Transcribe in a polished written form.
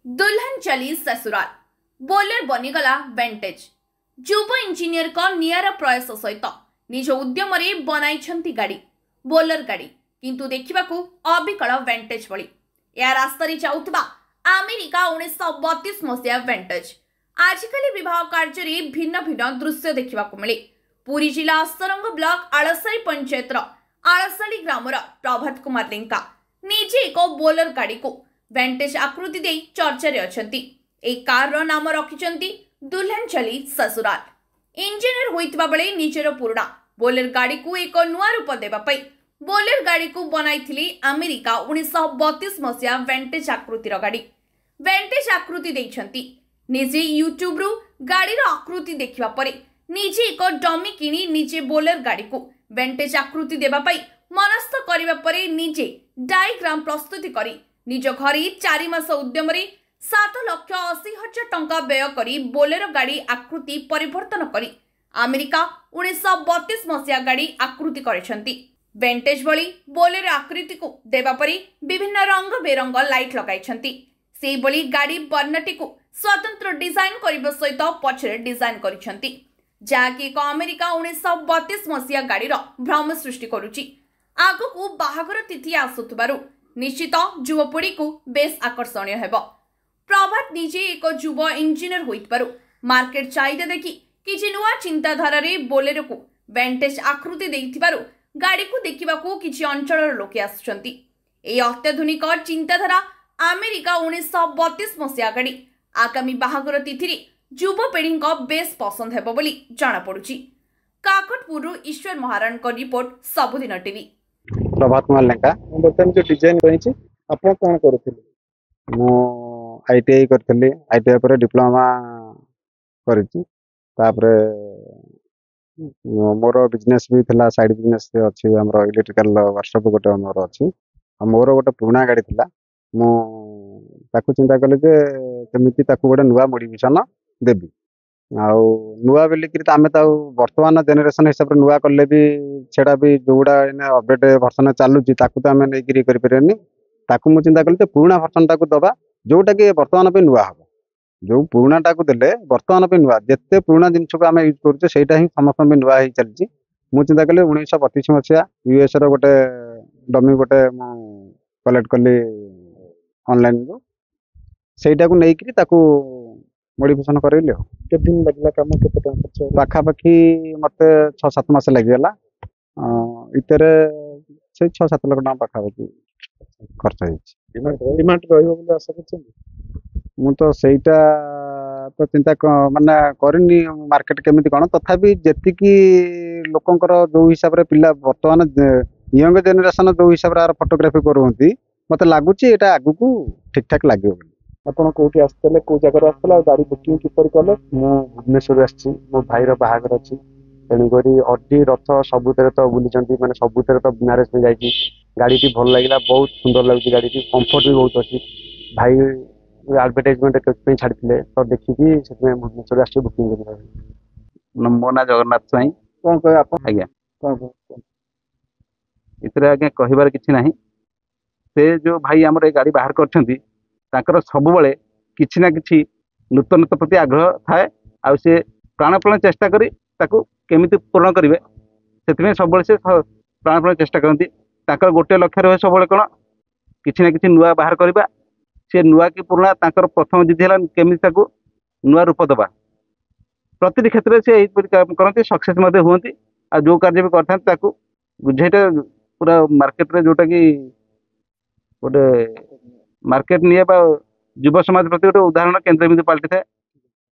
दुल्हन चली ससुराल बोलेर बनीगला वेंटेज युव इंजीनियर का नियारा प्रयास सहित निज उद्यम बनाई गाड़ी बोलेर गाड़ी किंतु देखा अबिकल वेंटेज भली या रास्ता जाऊा अमेरिका 1932 मसीहा वेंटेज आजिकल बह कार्य भिन्न भिन्न दृश्य देखा मिले। पुरी जिला अस्तरंग ब्लॉक आलसाड़ी पंचायत आलसाड़ी ग्रामर प्रभात कुमार लेंका निजे एक बोलेर गाड़ी को वेंटेज आकृति दे चर्चारे अछंती। ए कार नाम रखिछंती दुल्हन चली ससुराल। इंजीनियर होइतबा बेले निजर पुराणा बोलेर गाड़ी को एक नुआ रूप देबा पई बोलेर गाड़ी को बनाइथिली अमेरिका 1932 मसीहा वेंटेज आकृतिर गाड़ी। वेंटेज आकृति देइछंती निजे यूट्यूब रु गाड़ी रो आकृति देखिबा परे निजे एक डमी किनी निजे बोलेर गाड़ी को वेंटेज आकृति देबा पई मनस्थ करिबा परे निजे डायग्राम प्रस्तुति करी निज घरे 4 मास उद्यम 7,80,000 टंका व्यय करी बोलेरो गाड़ी आकृति परिवर्तन करी अमेरिका 1932 मसीहा गाड़ी आकृति करिसेंती। वेंटेज भली बोलेरो आकृति को देबा परी विभिन्न रंग बेरंग लाइट लगाइछंती। सेही भली गाड़ी बर्नटी को स्वतंत्र डिजाइन करिबा सहित पछरे डिजाइन करिसेंती जाकी एक अमेरिका 1932 मसीहा गाड़ीर भ्रम सृष्टि करुची। आगकू बाहागर तिथि आसुथबारु निश्चित युवपीढ़ी को बेस आकर्षणीय हेब। प्रभात निजे एक युव इंजीनियर होइतबारु मार्केट चाहिदा देखि किछि नुआ चिंताधारा रे बोलेरो को वेंटेज आकृति देइथिबारु गाड़ी को देखिबाकू किछि अंचलर लोके आसुचंती। ए अत्याधुनिक चिंताधारा अमेरिका 1932 मसीहा गाड़ी आगामी बाहागर तिथि रे युवपीढ़ी बेस पसंद हेब बोली जाना पड़ुची। काकटपुर ईश्वर महाराण को रिपोर्ट सबुदिन टीवी। प्रभात कुमार लेंका बर्तमान जो डिजाइन रही आपण कौन करूँ मु आईटीआई करी आईटीआई पर डिप्लोमा करी मोर बिजनेस भी थिला साइड बिजनेस अच्छी आम इलेक्ट्रिकल वर्कशॉप गोटे मोर अच्छी मोर गोटे पुराना गाड़ी थिला मु ताकू चिंता कले जे केमिति ताकू गोटे नुआ मॉडिफिकेशन देबी आउ नुआ बोलिक आम तो बर्तमान जेनेरेशन हिसाब से नुआ कले भी सेटा भी जोड़ा अपडेट भर्सन चलुची ताकू तो आम नहीं करें ताकू मुझे चिंता कली पुराना भर्सन टाक दबा जोटा कि बर्तमान पे नुआ हम जो पुराना टाक देले बर्तमान पे नुआ जिते पुराना जिनस को आम यूज करुचे सेटा ही समस्त भी नुआ ही चलती। मुझे चिंता कली 1932 मसीहा यूएस रोटे डमी गोटे कलेक्ट कली ऑनलाइन सेटा को लेकिन मॉडिफिकेशन करैली केते दिन लगला काम केते टाइम खर्च पाखापाखी मते 6-7 मास लगिगला इतरे से 6-7 लाख टका पाखापाखी खर्च होइछि। डिमांड रहिबो बोली आशा करछन मु तो सेटा तो चिंता माने करनी मार्केट केमिति कोन तथापि जेतिकी लोकंकर जो हिसाब रे पिला वर्तमान यंग जनरेशन जो हिसाब रे फोटोग्राफी करूंती मते लागुची एटा आगु को ठीक ठाक लागियो। आपण कोठी आस्ते को जगह आसला गाड़ी बुकिंग किपर कले मु भुवनेश्वर आछि मो भाईर बाहागर अछि तेणुकरी अड्डी रथ सबुतरे तो बुलीचंती माने सबुतरे तो मैरेज में जाइछि गाड़ी टी भल लागिला बहुत सुंदर लागुची गाड़ी टी कंफर्ट भी बहुत अछि भाई एडवर्टाइजमेंट पे छाड़िले तो देखिकी सेमे भुवनेश्वर आछि बुकिंग करिबा नंबर ना जगन्नाथ साई कोन कह आपण आज्ञा कोन इतरे आज्ञा कहिबार किछि नाही से जो भाई हमर ए गाड़ी बाहर करछंती ताकर सबुबले किछि ना किछि नूतनता प्रति आग्रह थाए आ से प्राणपण चेष्टा करी ताकू केमिति पूर्ण करिवे सेतिमे सबबले से प्राणपण चेष्टा करंती ताकर गोटे लक्ष्य रहे सबबले कोन किछि ना किछि नुआ बाहर करबा से नुआ की पुराना ताकर प्रथम जिद्धि हला केमिति ताकू नुआ रूप दबा प्रति क्षेत्र से एही काम करंती सक्सेस मध्ये होंती आ जो कार्य भी करथान ताकू बुझेटा पूरा मार्केट रे जोटा की गोटे मार्केट नहीं युव समाज प्रति गोटे उदाहरण केन्द्र पलटि थाए।